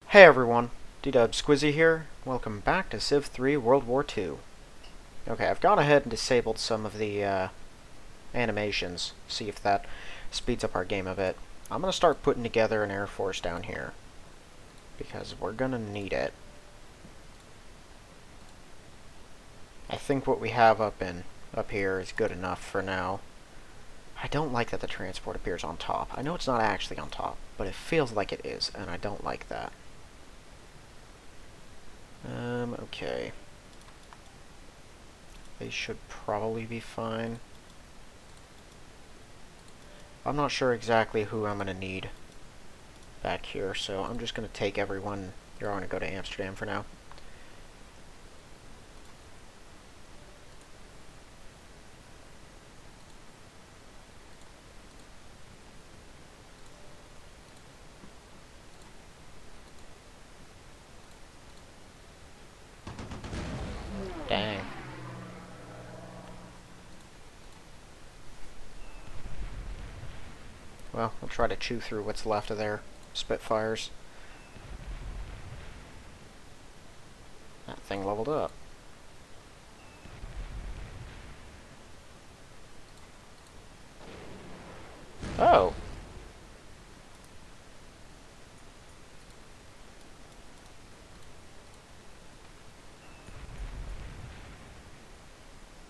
Hey everyone, D-Dub Squizzy here. Welcome back to Civ 3 World War II. Okay, I've gone ahead and disabled some of the animations, see if that speeds up our game a bit. I'm going to start putting together an air force down here, because we're going to need it. I think what we have up here is good enough for now. I don't like that the transport appears on top. I know it's not actually on top, but it feels like it is, and I don't like that. Okay. They should probably be fine. I'm not sure exactly who I'm going to need back here, so I'm just going to take everyone. You're going to go to Amsterdam for now. Dang. Well, we'll try to chew through what's left of their Spitfires. That thing leveled up. Oh!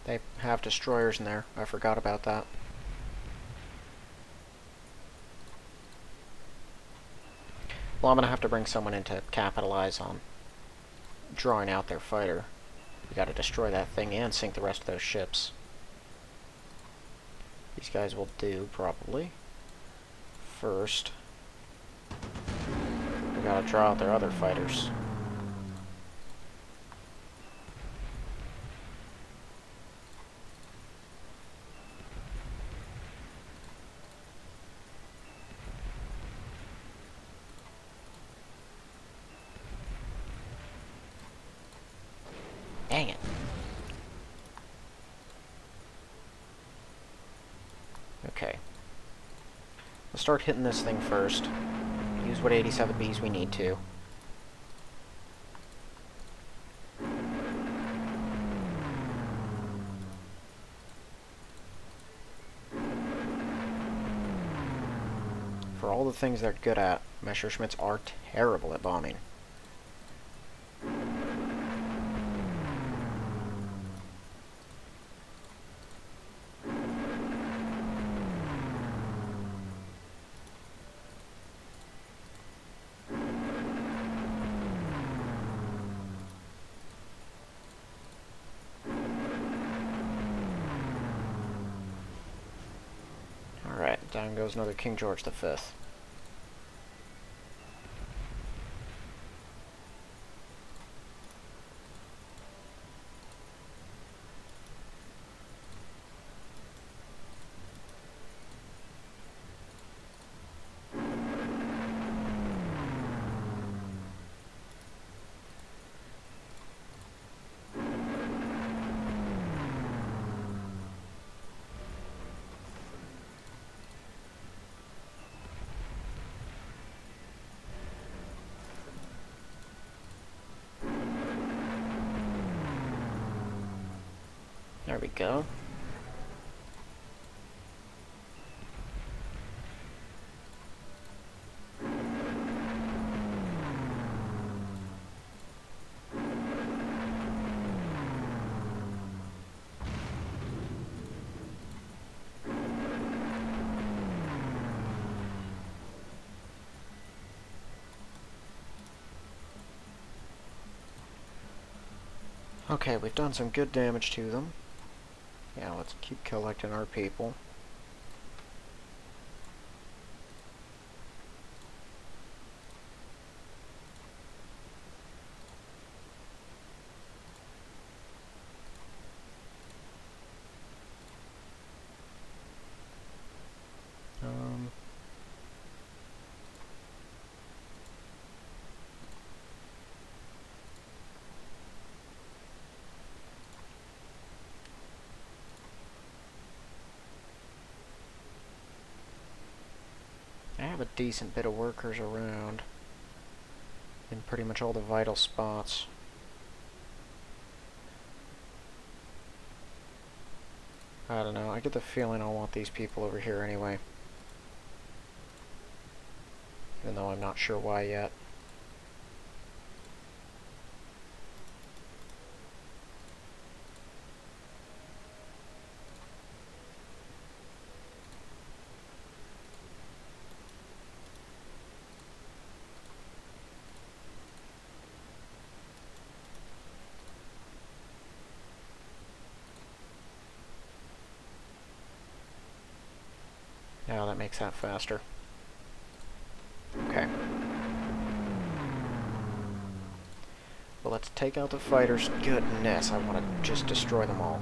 They have destroyers in there. I forgot about that. Well, I'm going to have to bring someone in to capitalize on drawing out their fighter. We got to destroy that thing and sink the rest of those ships. These guys will do, probably. First, we got to draw out their other fighters. Dang it. Okay. Let's start hitting this thing first. Use what 87Bs we need to. For all the things they're good at, Messerschmitts are terrible at bombing. Alright, down goes another King George V. There we go. Okay, we've done some good damage to them. Yeah, let's keep collecting our people. I have a decent bit of workers around. in pretty much all the vital spots. I don't know, I get the feeling I'll want these people over here anyway. Even though I'm not sure why yet. Now that makes that faster. Okay. Well, let's take out the fighters. Goodness, I want to just destroy them all.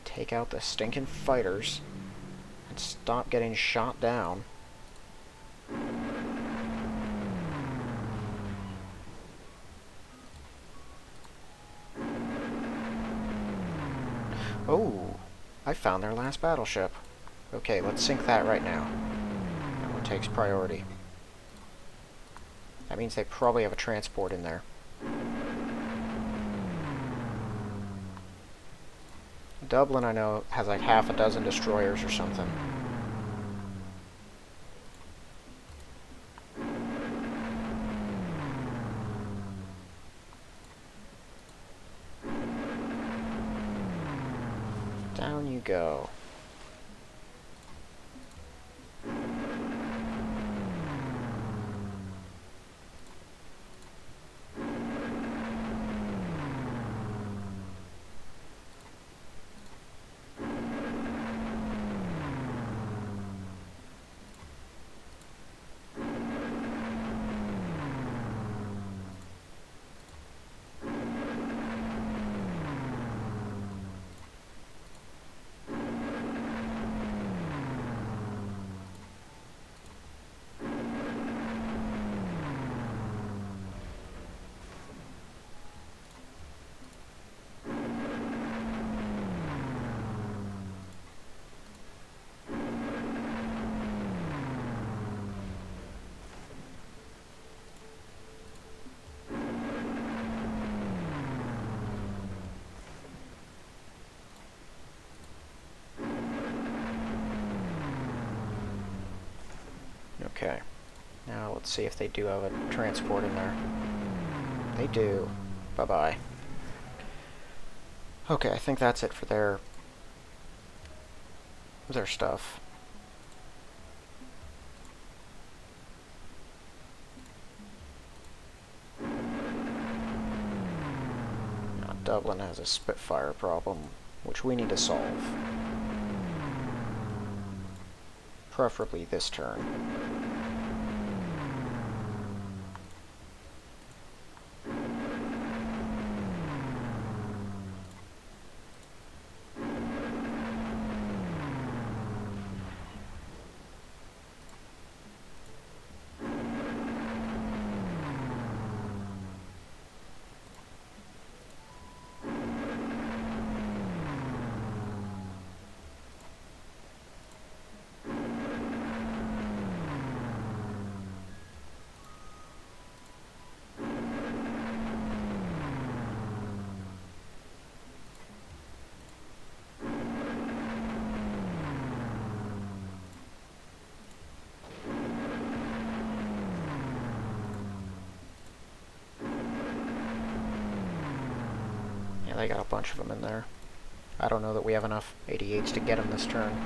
Take out the stinking fighters and stop getting shot down. Oh, I found their last battleship. Okay, let's sink that right now. That one takes priority. That means they probably have a transport in there. Dublin, I know, has like half a dozen destroyers or something. Down you go. Okay. Now let's see if they do have a transport in there. They do. Bye-bye. Okay, I think that's it for their stuff. Now, Dublin has a Spitfire problem, which we need to solve. Preferably this turn. Yeah, they got a bunch of them in there. I don't know that we have enough 88s to get them this turn.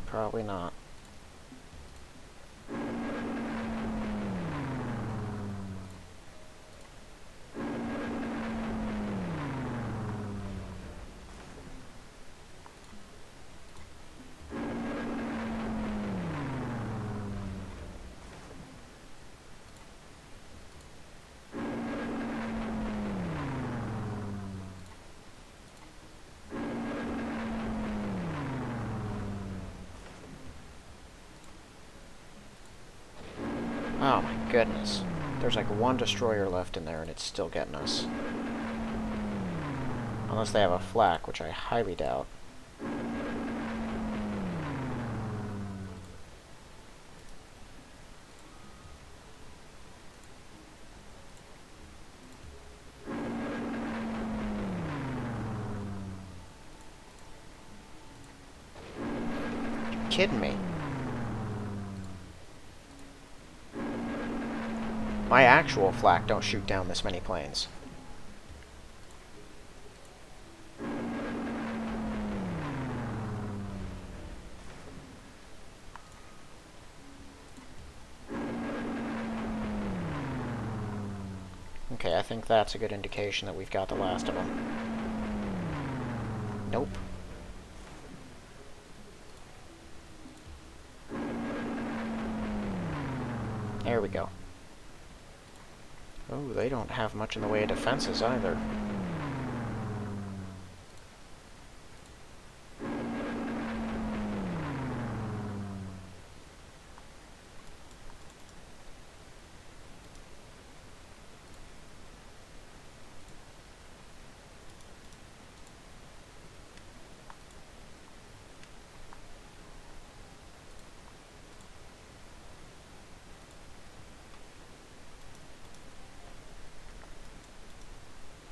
Probably not. Oh my goodness. There's like one destroyer left in there and it's still getting us. Unless they have a flak, which I highly doubt. kidding me? My actual flak don't shoot down this many planes. Okay, I think that's a good indication that we've got the last of them. Nope. There we go. Oh, they don't have much in the way of defenses either.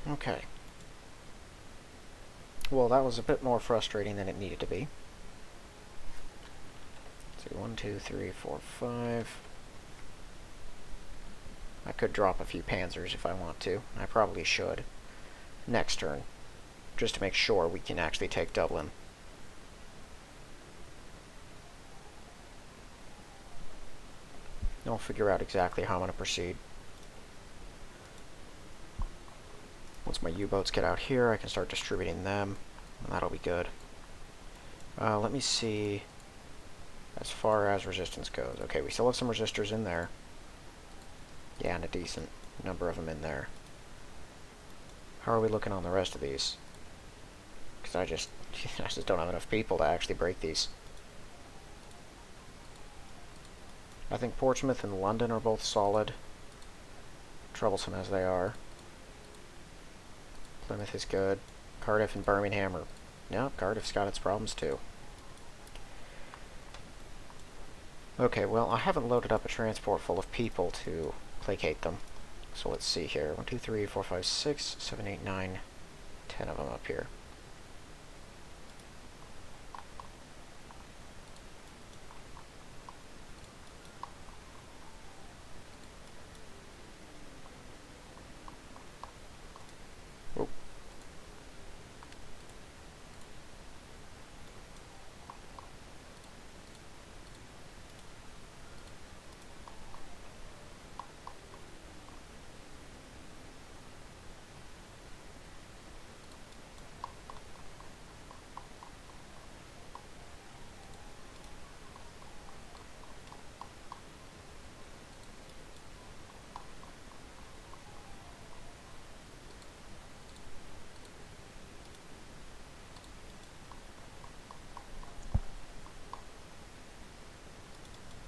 Okay. Well, that was a bit more frustrating than it needed to be. Let's see, 1, 2, 3, 4, 5. I could drop a few panzers if I want to. I probably should. Next turn. Just to make sure we can actually take Dublin. I'll figure out exactly how I'm going to proceed. Once my U-boats get out here, I can start distributing them, and that'll be good. Let me see as far as resistance goes. Okay, we still have some resistors in there. Yeah, and a decent number of them in there. How are we looking on the rest of these? Because I just don't have enough people to actually break these. I think Portsmouth and London are both solid. Troublesome as they are. Plymouth is good. Cardiff and Birmingham are... No, Cardiff's got its problems too. Okay, well, I haven't loaded up a transport full of people to placate them. So let's see here. 1, 2, 3, 4, 5, 6, 7, 8, 9, 10 of them up here.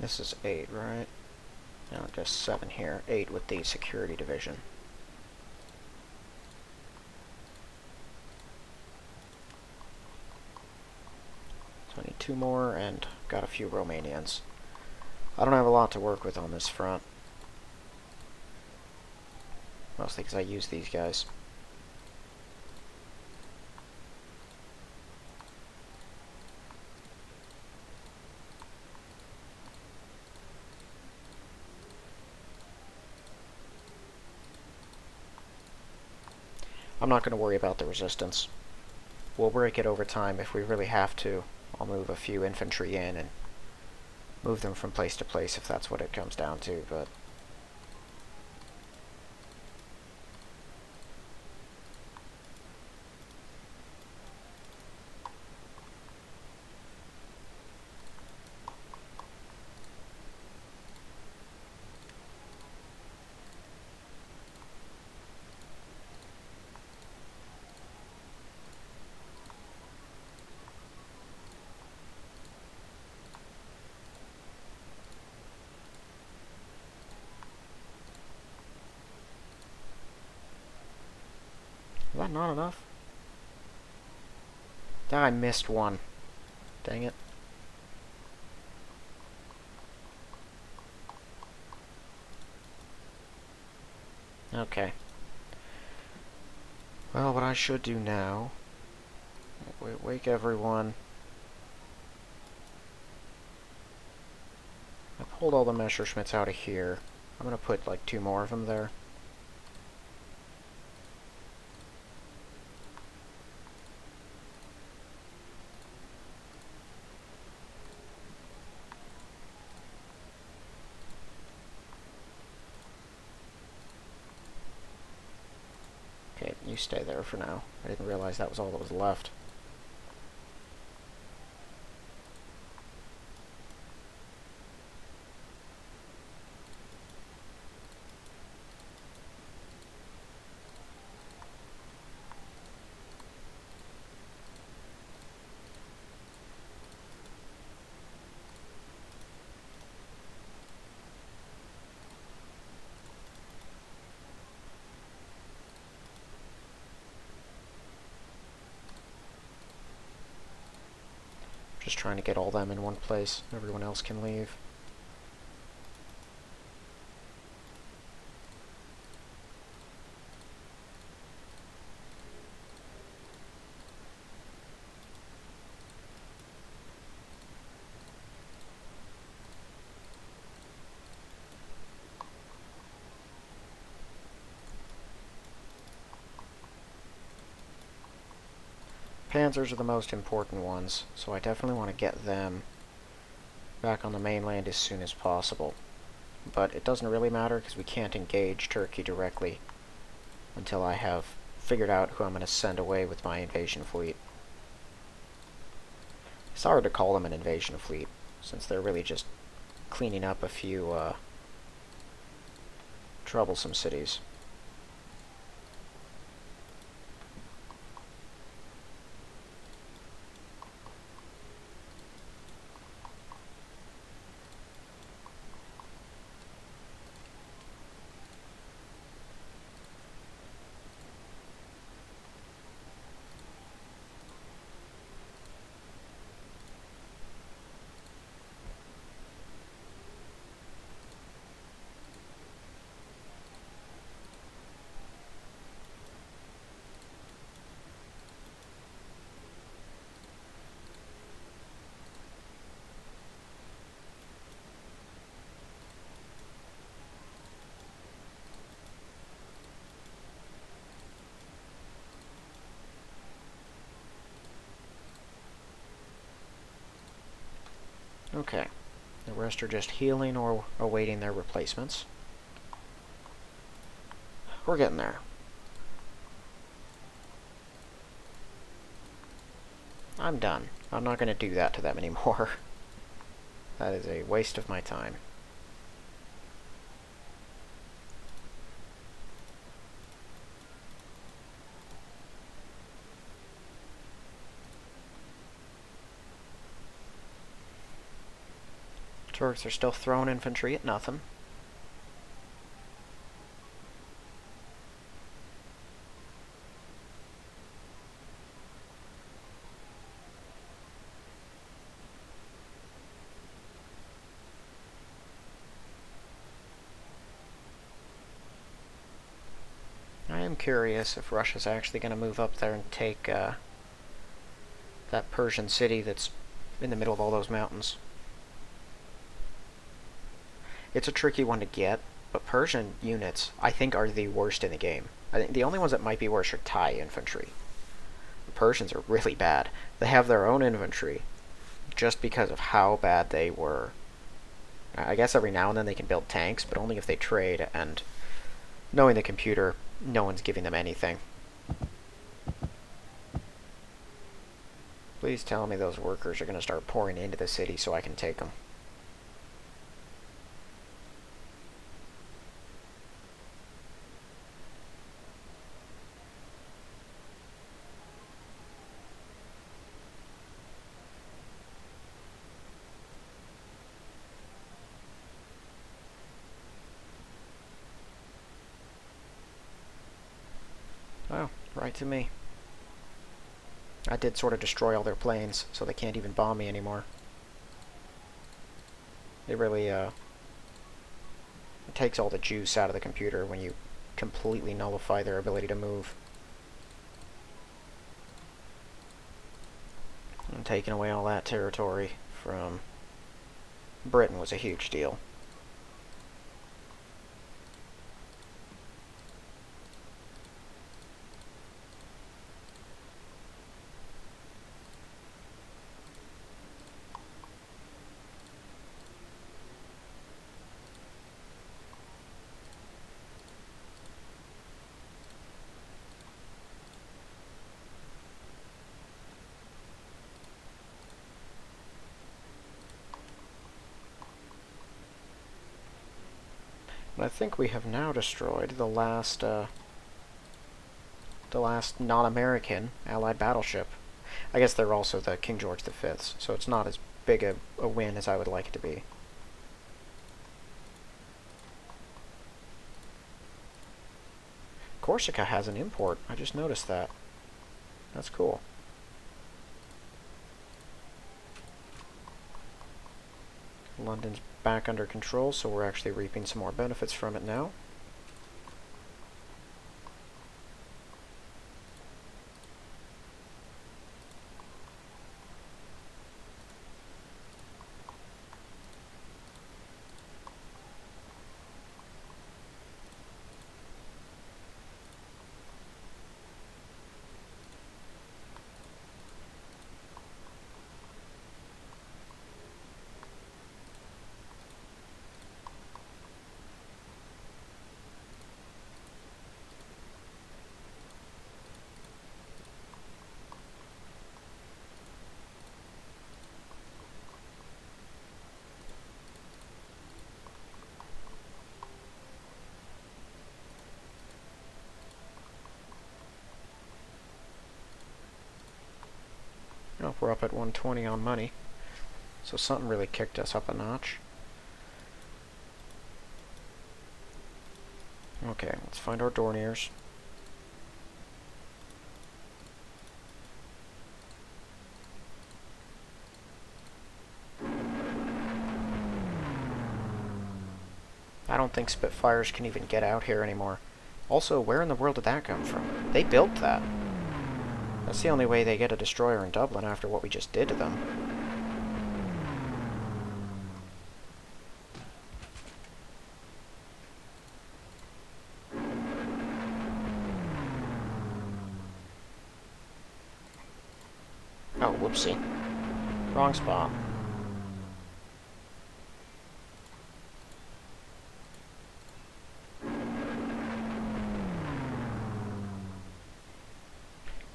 This is 8, right? No, just 7 here. 8 with the security division. So I need 2 more, and got a few Romanians. I don't have a lot to work with on this front. Mostly because I use these guys. I'm not going to worry about the resistance. We'll break it over time if we really have to. I'll move a few infantry in and move them from place to place if that's what it comes down to, but... Is that not enough? Ah, I missed one. Dang it. Okay. Well, what I should do now... Wake everyone. hold all the Messerschmitts out of here. I'm gonna put like 2 more of them there. Okay, you stay there for now. I didn't realize that was all that was left. Just trying to get all them in one place. Everyone else can leave. Panzers are the most important ones, so I definitely want to get them back on the mainland as soon as possible. But it doesn't really matter because we can't engage Turkey directly until I have figured out who I'm going to send away with my invasion fleet. It's hard to call them an invasion fleet, since they're really just cleaning up a few troublesome cities. Okay. The rest are just healing or awaiting their replacements. We're getting there. I'm done. I'm not going to do that to them anymore. That is a waste of my time. Turks are still throwing infantry at nothing. I am curious if Russia's actually going to move up there and take that Persian city that's in the middle of all those mountains. It's a tricky one to get, but Persian units, I think, are the worst in the game. I think the only ones that might be worse are Thai infantry. The Persians are really bad. They have their own infantry, just because of how bad they were. I guess every now and then they can build tanks, but only if they trade, and knowing the computer, no one's giving them anything. Please tell me those workers are going to start pouring into the city so I can take them. Oh, right to me. I did sort of destroy all their planes, so they can't even bomb me anymore. It really, it takes all the juice out of the computer when you completely nullify their ability to move. And taking away all that territory from Britain was a huge deal. And I think we have now destroyed the last non-American Allied battleship. I guess they're also the King George V's, so it's not as big a win as I would like it to be. Corsica has an import. I just noticed that. That's cool. London's back under control, so we're actually reaping some more benefits from it now. Oh, we're up at 120 on money. So something really kicked us up a notch. Okay, let's find our Dorniers. I don't think Spitfires can even get out here anymore. Also, where in the world did that come from? They built that. That's the only way they get a destroyer in Dublin after what we just did to them. Oh, whoopsie. Wrong spot.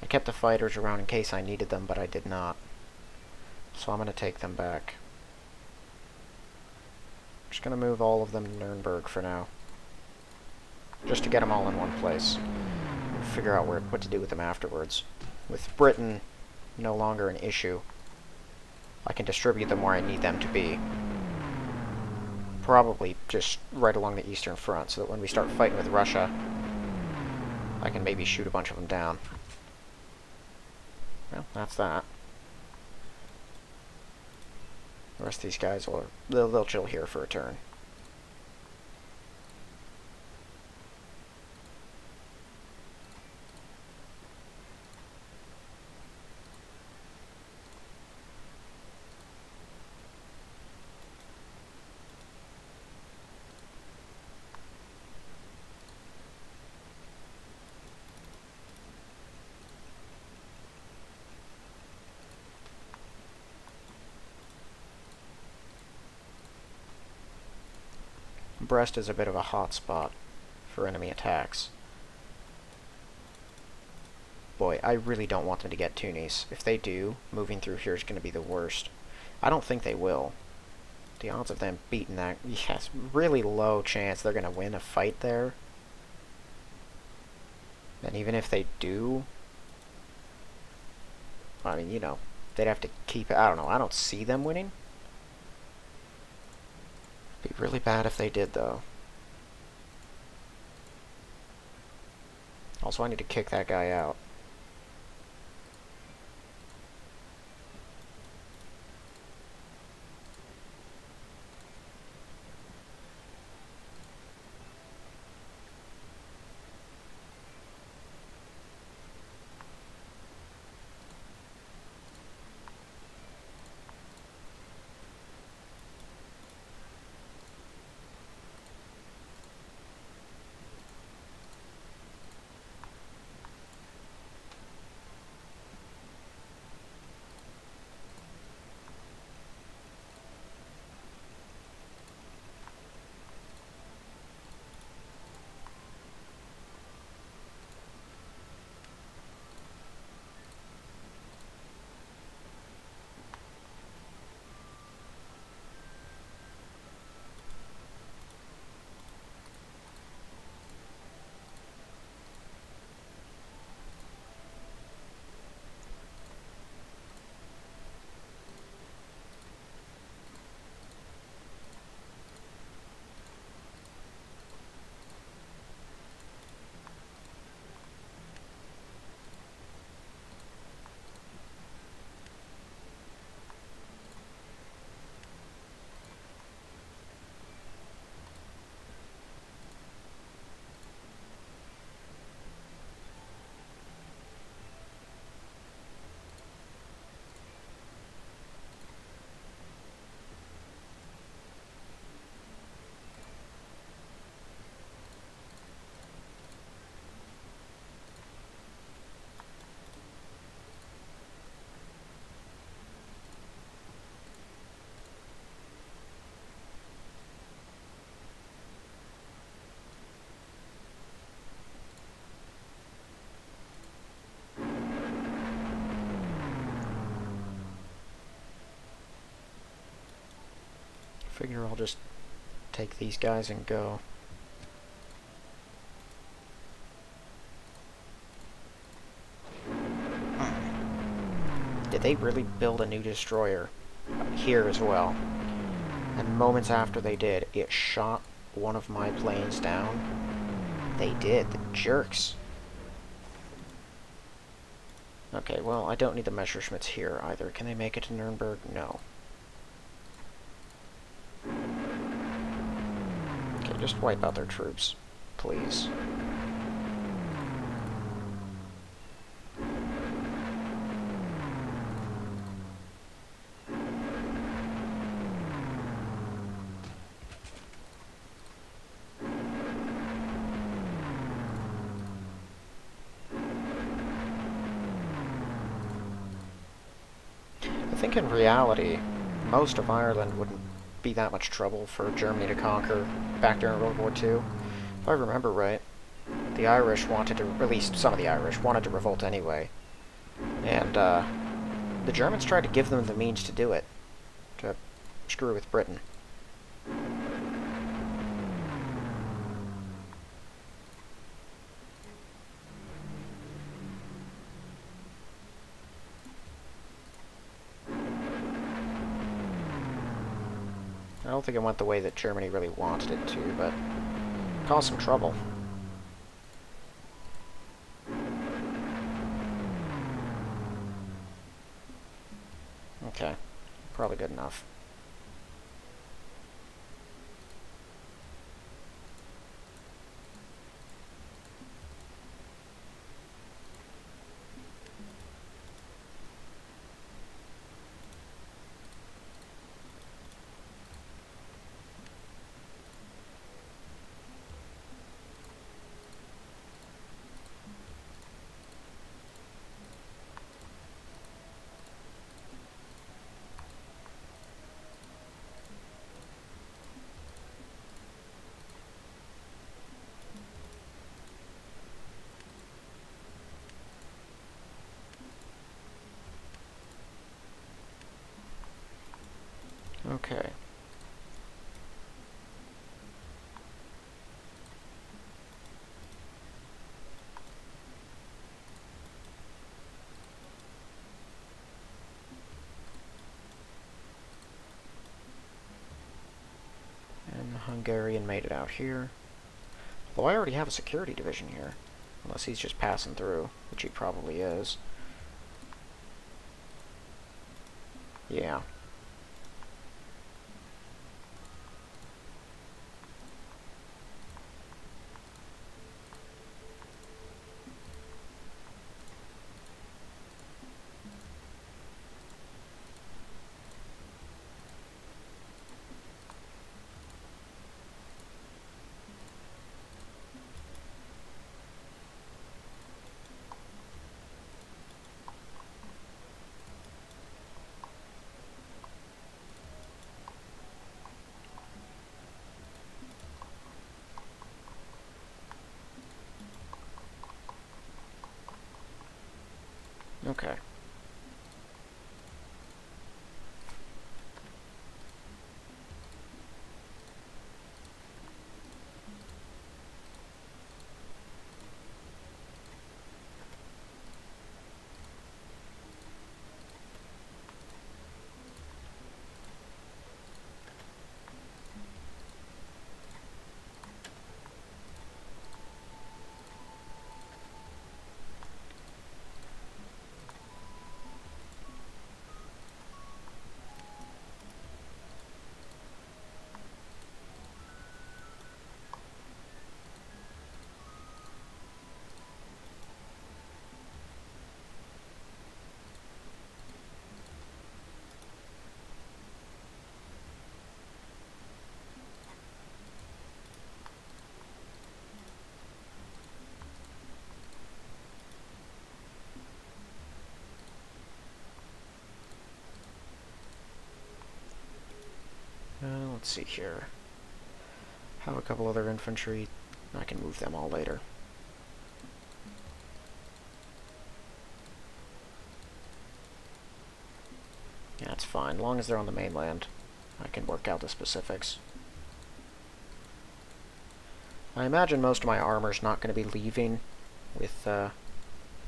I kept the fighters around in case I needed them, but I did not. So I'm going to take them back. Just going to move all of them to Nuremberg for now. Just to get them all in one place. And figure out what to do with them afterwards. With Britain no longer an issue, I can distribute them where I need them to be. Probably just right along the Eastern Front, so that when we start fighting with Russia, I can maybe shoot a bunch of them down. Well, that's that. The rest of these guys they'll chill here for a turn. Brest is a bit of a hot spot for enemy attacks. Boy, I really don't want them to get Tunis. If they do, moving through here is going to be the worst. I don't think they will. The odds of them beating that, yes, really low chance they're going to win a fight there. And even if they do, I mean, you know, they'd have to keep it. I don't know. I don't see them winning. Be really bad if they did, though. Also, I need to kick that guy out. Figure I'll just take these guys and go. Did they really build a new destroyer here as well? And moments after they did, it shot one of my planes down. They did, the jerks. Okay, well, I don't need the Messerschmitts here either. Can they make it to Nuremberg? No. Okay, just wipe out their troops, please. I think in reality, most of Ireland wouldn't be that much trouble for Germany to conquer back during World War II. If I remember right, the Irish wanted to, at least some of the Irish, wanted to revolt anyway. And the Germans tried to give them the means to do it, to screw with Britain. I don't think it went the way that Germany really wanted it to, but it caused some trouble. Okay, probably good enough. Okay. And Hungarian made it out here. Although I already have a security division here. Unless he's just passing through, which he probably is. Yeah. Okay. Let's see here. Have a couple other infantry. I can move them all later. Yeah, that's fine, as long as they're on the mainland. I can work out the specifics. I imagine most of my armor's not going to be leaving with the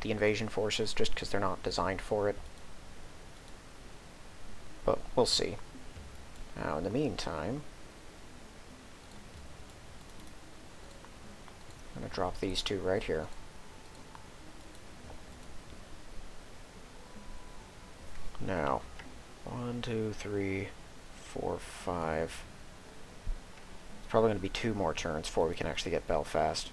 invasion forces, just because they're not designed for it. But we'll see. Now, in the meantime, I'm going to drop these two right here. Now, 1, 2, 3, 4, 5. It's probably going to be 2 more turns before we can actually get Belfast.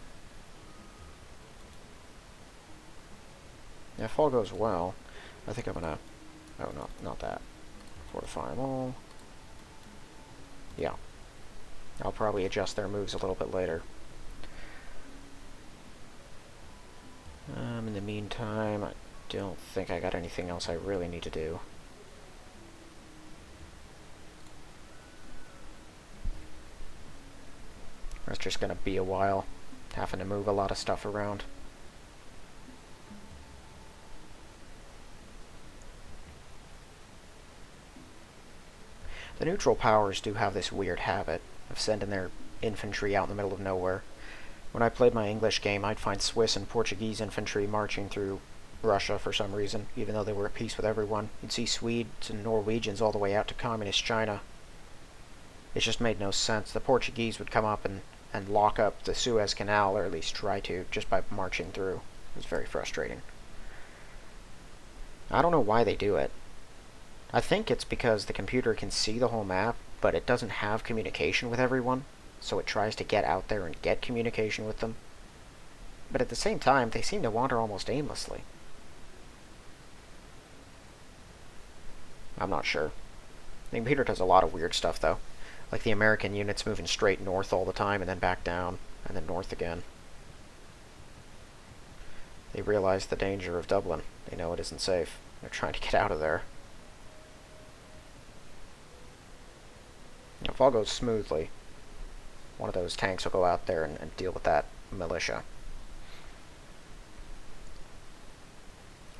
If all goes well, I think I'm going to... Oh, no, not that. Fortify them all. Yeah. I'll probably adjust their moves a little bit later. In the meantime, I don't think I got anything else I really need to do. It's just going to be a while, having to move a lot of stuff around. The neutral powers do have this weird habit of sending their infantry out in the middle of nowhere. When I played my English game, I'd find Swiss and Portuguese infantry marching through Russia for some reason, even though they were at peace with everyone. You'd see Swedes and Norwegians all the way out to communist China. It just made no sense. The Portuguese would come up and lock up the Suez Canal, or at least try to, just by marching through. It was very frustrating. I don't know why they do it. I think it's because the computer can see the whole map, but it doesn't have communication with everyone, so it tries to get out there and get communication with them. But at the same time, they seem to wander almost aimlessly. I'm not sure. The computer does a lot of weird stuff, though. Like the American units moving straight north all the time, and then back down, and then north again. They realize the danger of Dublin. They know it isn't safe. They're trying to get out of there. If all goes smoothly, one of those tanks will go out there and deal with that militia.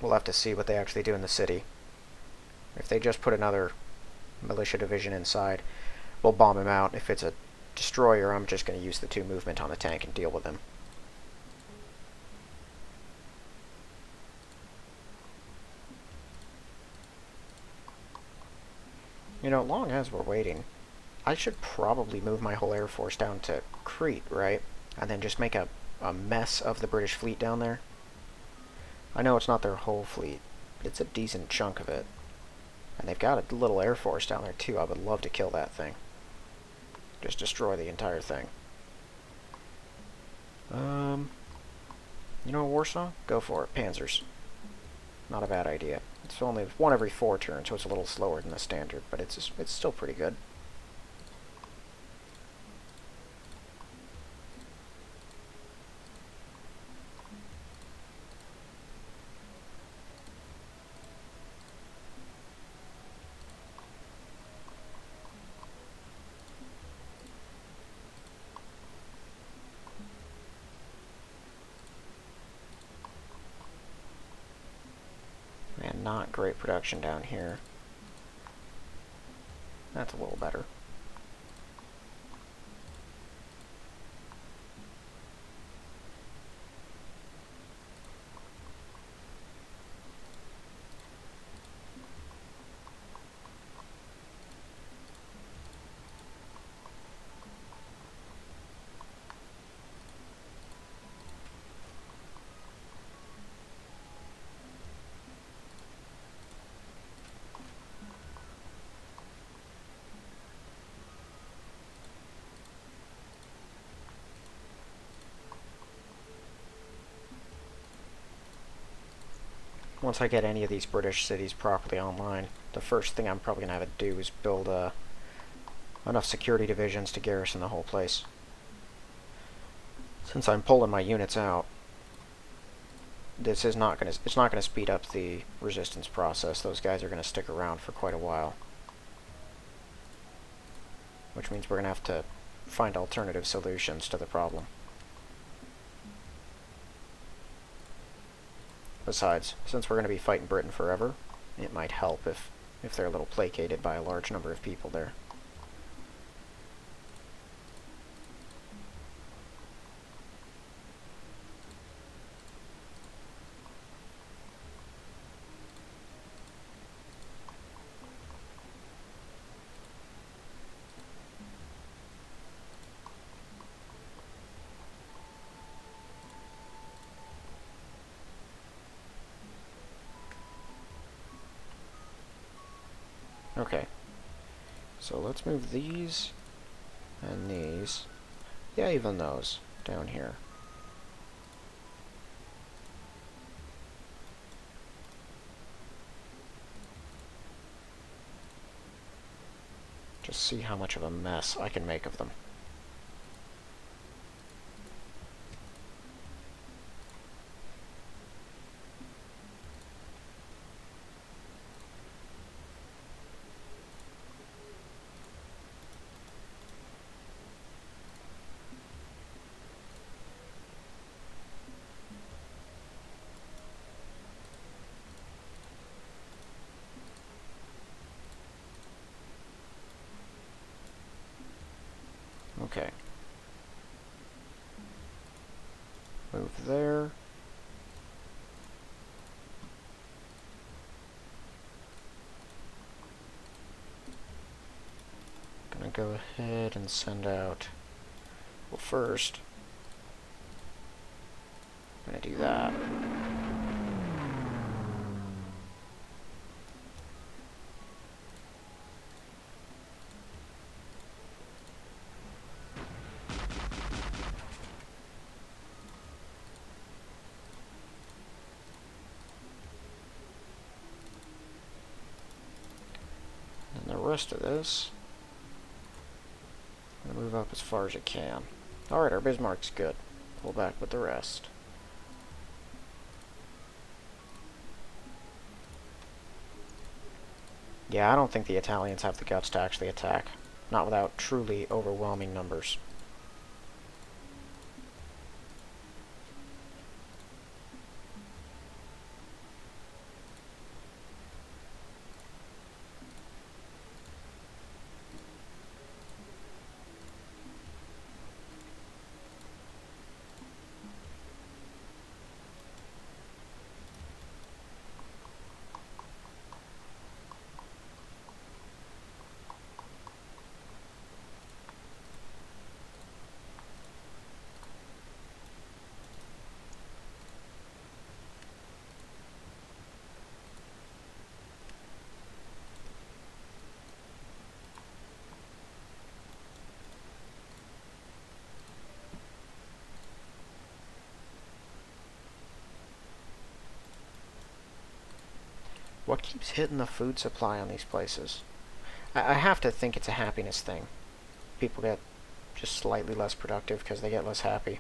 We'll have to see what they actually do in the city. If they just put another militia division inside, we'll bomb him out. If it's a destroyer, I'm just going to use the 2 movement on the tank and deal with him. You know, long as we're waiting, I should probably move my whole air force down to Crete, right? And then just make a mess of the British fleet down there. I know it's not their whole fleet, but it's a decent chunk of it. And they've got a little air force down there too. I would love to kill that thing. Just destroy the entire thing. You know, Warsaw? Go for it. Panzers. Not a bad idea. It's only 1 every 4 turns, so it's a little slower than the standard, but it's still pretty good. And not great production down here. That's a little better. Once I get any of these British cities properly online, the first thing I'm probably going to have to do is build enough security divisions to garrison the whole place. Since I'm pulling my units out, it's not going to speed up the resistance process. Those guys are going to stick around for quite a while. Which means we're going to have to find alternative solutions to the problem. Besides, since we're going to be fighting Britain forever, it might help if they're a little placated by a large number of people there. Okay. So let's move these and these. Yeah, even those down here. Just see how much of a mess I can make of them. Okay. Move there. Gonna go ahead and send out... Well, first, I'm gonna do that. And the rest of this, I'm gonna move up as far as it can. Alright, our Bismarck's good. Pull back with the rest. Yeah, I don't think the Italians have the guts to actually attack. Not without truly overwhelming numbers. What keeps hitting the food supply on these places? I have to think it's a happiness thing. People get just slightly less productive because they get less happy.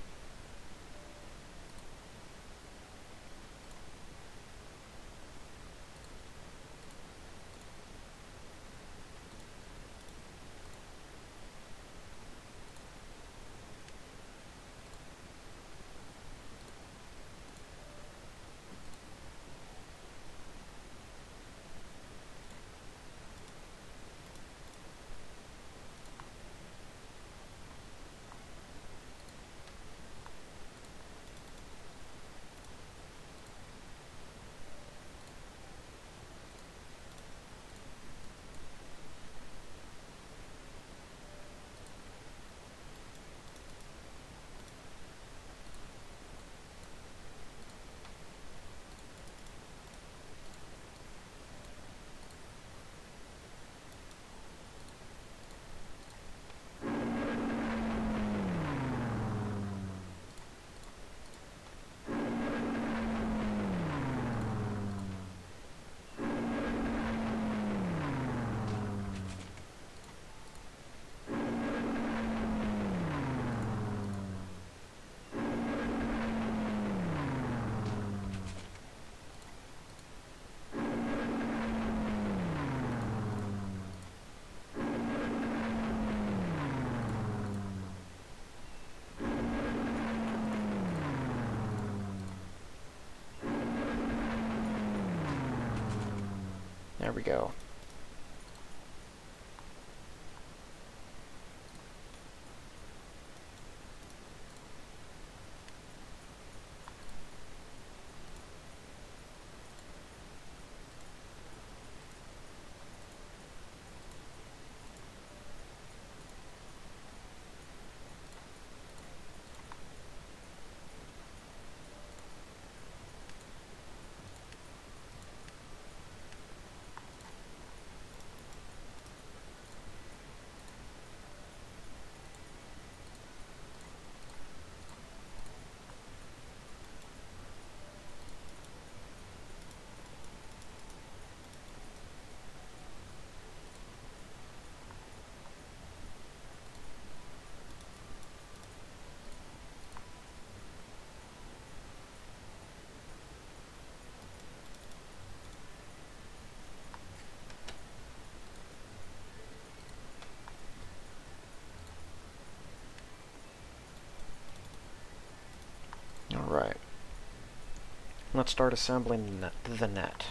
There we go. Right. Let's start assembling the net.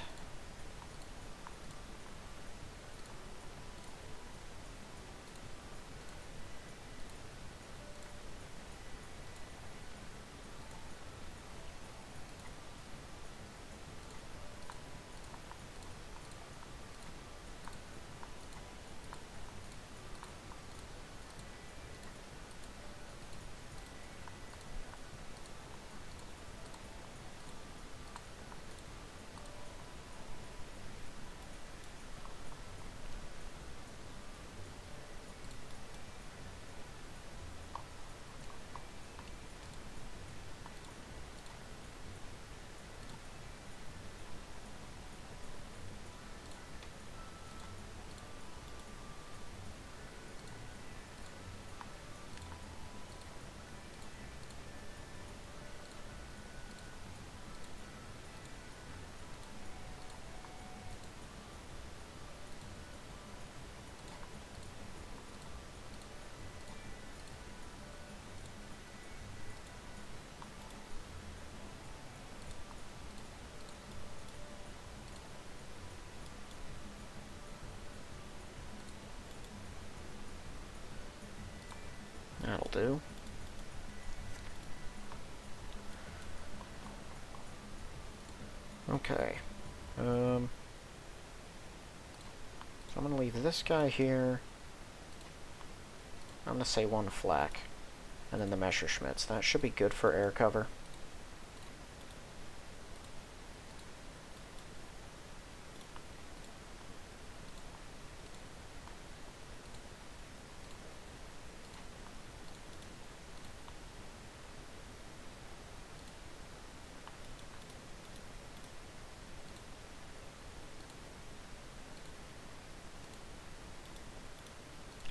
That'll do. Okay. So I'm going to leave this guy here. I'm going to say one flak. And then the Messerschmitts. That should be good for air cover.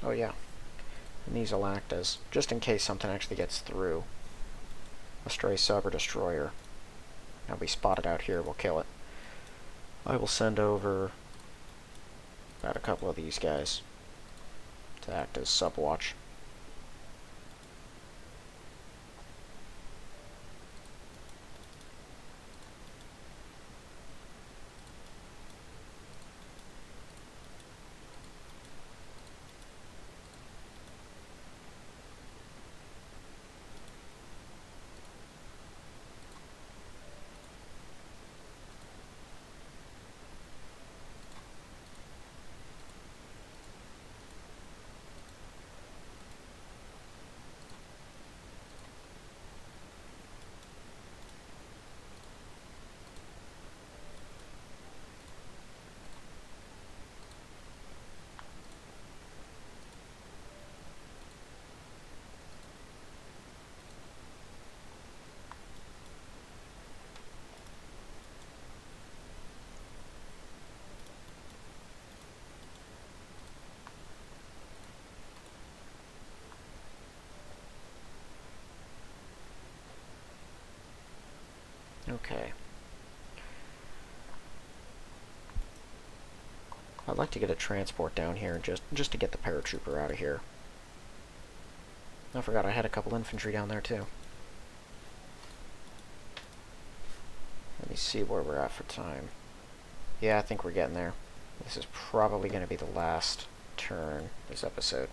Oh yeah. And these will act as, just in case something actually gets through, a stray sub or destroyer. Now we spot it out here, we'll kill it. I will send over about a couple of these guys to act as sub watch. Okay. I'd like to get a transport down here just to get the paratrooper out of here. I forgot I had a couple infantry down there too. Let me see where we're at for time. Yeah, I think we're getting there. This is probably going to be the last turn this episode.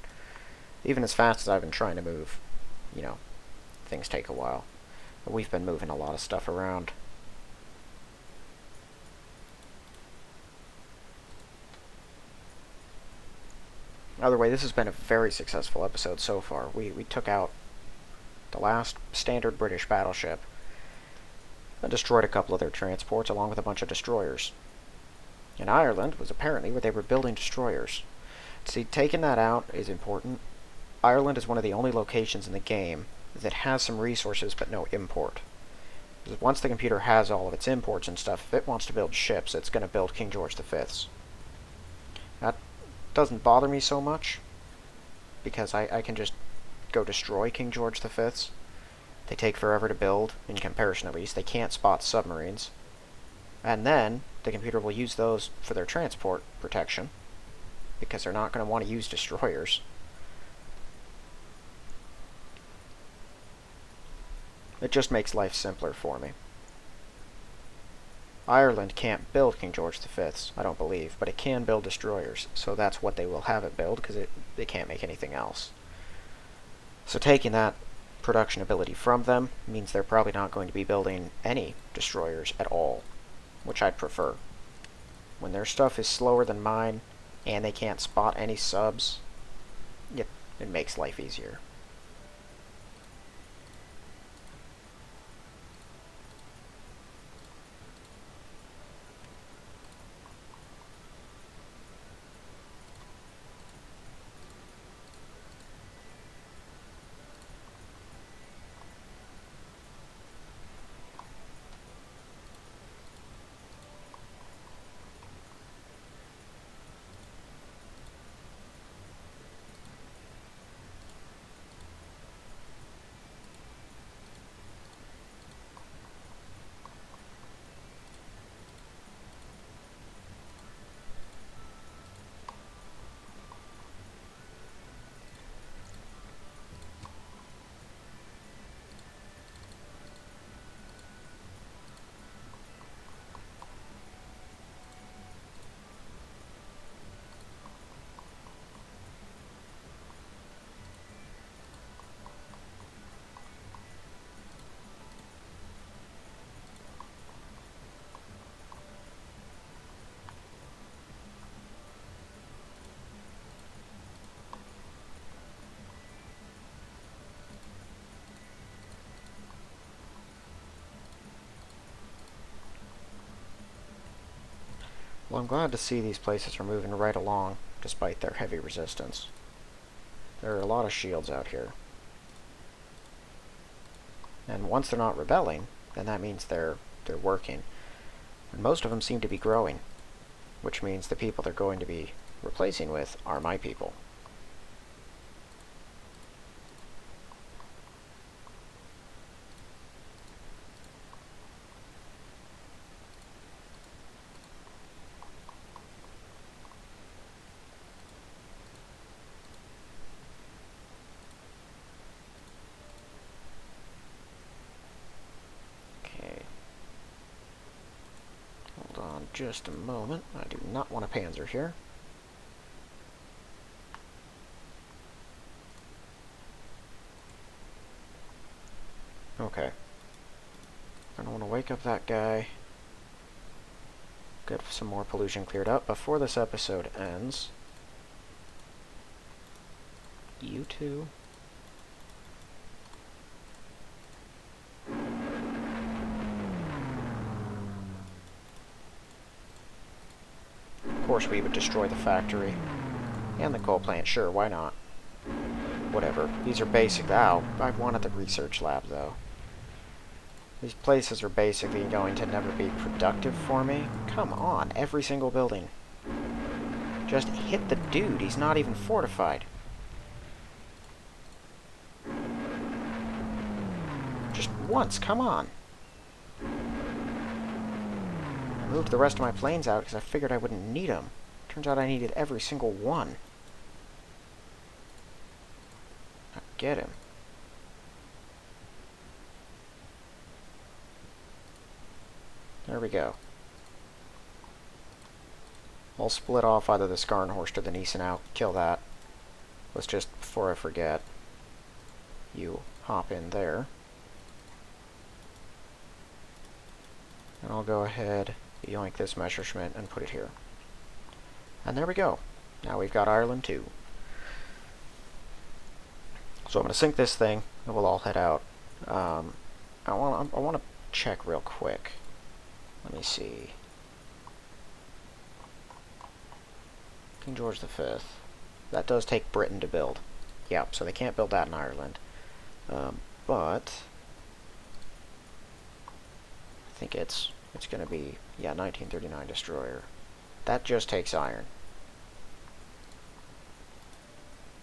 Even as fast as I've been trying to move, you know, things take a while. But we've been moving a lot of stuff around. Either way, this has been a very successful episode so far. We took out the last standard British battleship and destroyed a couple of their transports along with a bunch of destroyers. And Ireland was apparently where they were building destroyers. See, taking that out is important. Ireland is one of the only locations in the game that has some resources but no import. Because once the computer has all of its imports and stuff, if it wants to build ships, it's going to build King George V's. That doesn't bother me so much, because I can just go destroy King George V's. They take forever to build, in comparison at least. They can't spot submarines. And then, the computer will use those for their transport protection, because they're not going to want to use destroyers. It just makes life simpler for me. Ireland can't build King George V's, I don't believe, but it can build destroyers, so that's what they will have it build, because they can't make anything else. So taking that production ability from them means they're probably not going to be building any destroyers at all, which I'd prefer. When their stuff is slower than mine, and they can't spot any subs, it makes life easier. Well, I'm glad to see these places are moving right along, despite their heavy resistance. There are a lot of shields out here. And once they're not rebelling, then that means they're working. And most of them seem to be growing, which means the people they're going to be replacing with are my people. Just a moment. I do not want a panzer here. Okay. I don't want to wake up that guy. Get some more pollution cleared up before this episode ends. You two. Of course we would destroy the factory. And the coal plant, sure, why not? Whatever. These are basic. Ow, I wanted the research lab, though. These places are basically going to never be productive for me. Come on, every single building. Just hit the dude, he's not even fortified. Just once, come on. I moved the rest of my planes out because I figured I wouldn't need them. Turns out I needed every single one. Now get him. There we go. I'll split off either the Skarnhorst or the Gneisenau. Kill that. Let's just, before I forget, you hop in there. And I'll go ahead, yoink this Messerschmitt, and put it here. And there we go. Now we've got Ireland too. So I'm going to sink this thing, and we'll all head out. I want to check real quick. Let me see. King George V. That does take Britain to build. Yep, so they can't build that in Ireland. But I think it's going to be, yeah, 1939 destroyer. That just takes iron.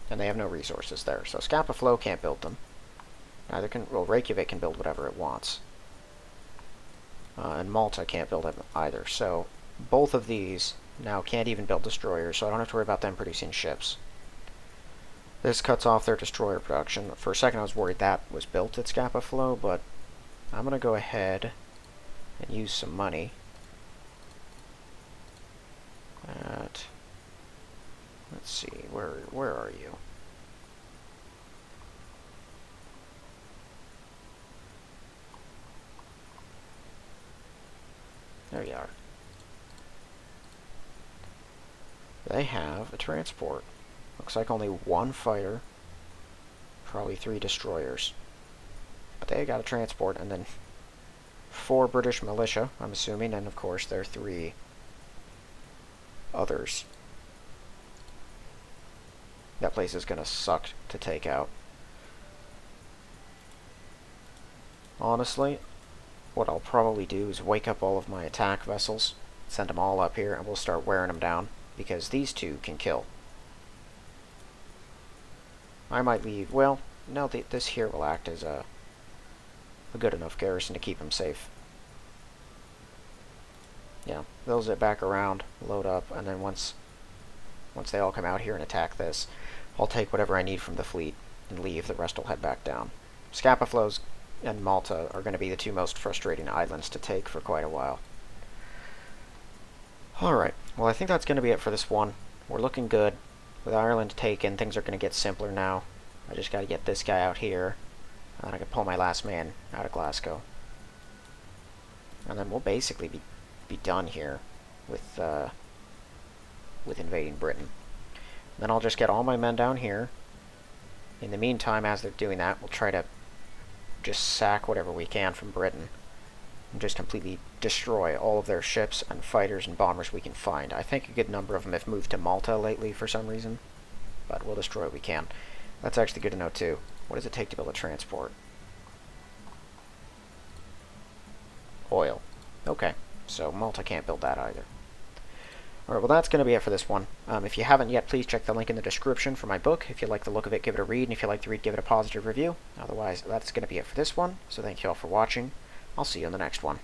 And they have no resources there. So Scapa Flow can't build them. Neither can, well, Reykjavik can build whatever it wants. And Malta can't build them either. So both of these now can't even build destroyers, so I don't have to worry about them producing ships. This cuts off their destroyer production. For a second I was worried that was built at Scapa Flow, but I'm going to go ahead and use some money. Let's see, where are you? There you are. They have a transport. Looks like only one fighter, probably 3 destroyers. But they got a transport, and then 4 British militia, I'm assuming, and of course there are 3 others. That place is gonna suck to take out. Honestly, what I'll probably do is wake up all of my attack vessels, send them all up here, and we'll start wearing them down, because these 2 can kill. I might leave, well, no, this here will act as a good enough garrison to keep them safe. Yeah, they'll zip back around, load up, and then once they all come out here and attack this, I'll take whatever I need from the fleet and leave. The rest will head back down. Scapaflows and Malta are going to be the 2 most frustrating islands to take for quite a while. Alright, well I think that's going to be it for this one. We're looking good. With Ireland taken, things are going to get simpler now. I just got to get this guy out here, and I can pull my last man out of Glasgow. And then we'll basically be done here with invading Britain. Then I'll just get all my men down here. In the meantime, as they're doing that, we'll try to just sack whatever we can from Britain and just completely destroy all of their ships and fighters and bombers we can find. I think a good number of them have moved to Malta lately for some reason, but we'll destroy what we can. That's actually good to know too. What does it take to build a transport? Oil. Okay, so Malta can't build that either. Alright, well that's going to be it for this one. If you haven't yet, please check the link in the description for my book. If you like the look of it, give it a read, and if you like to read, give it a positive review. Otherwise, that's going to be it for this one, so thank you all for watching. I'll see you in the next one.